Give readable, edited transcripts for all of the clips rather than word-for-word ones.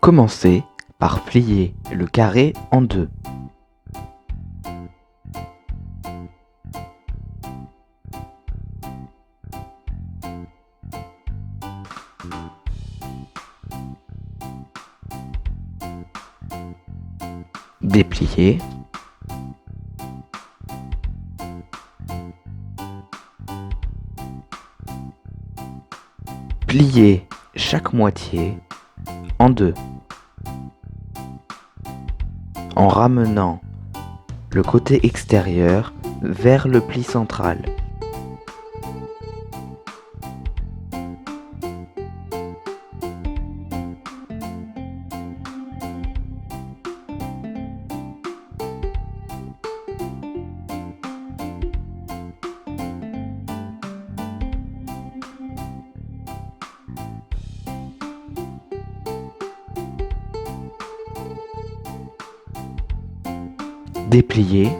Commencez par plier le carré en deux. Déplier. Plier chaque moitié en deux, en ramenant le côté extérieur vers le pli central. Déplier.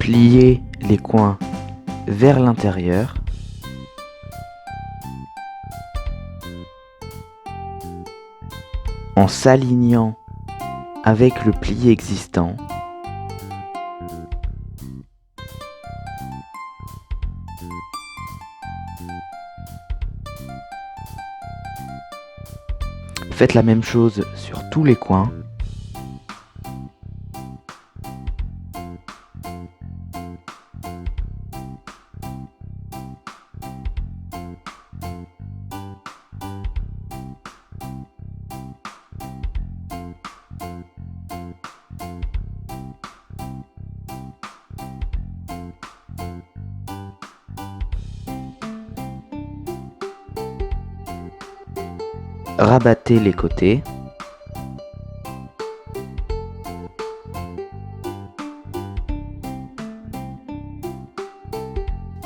Plier les coins vers l'intérieur. En s'alignant avec le pli existant. Faites la même chose sur tous les coins. Rabattez les côtés.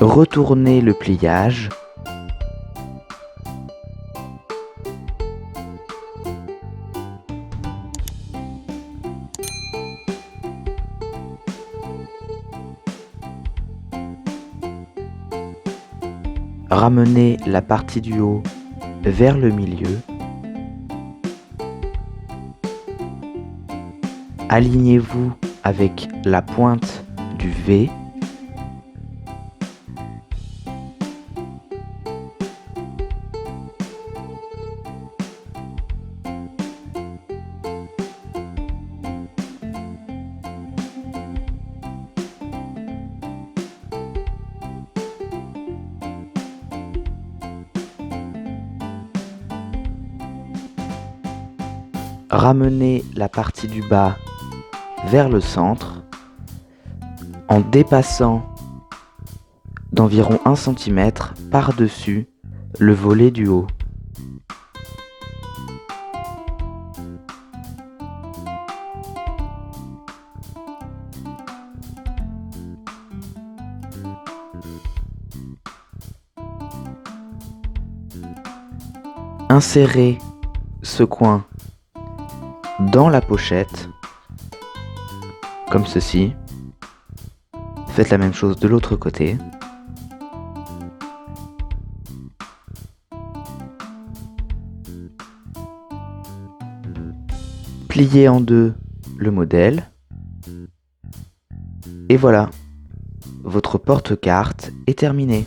Retournez le pliage. Ramenez la partie du haut vers le milieu. Alignez-vous avec la pointe du V. Ramenez la partie du bas vers le centre en dépassant d'environ 1 cm par-dessus le volet du haut. Insérez ce coin dans la pochette, comme ceci. Faites la même chose de l'autre côté. Pliez en deux le modèle. Et voilà, votre porte-carte est terminée.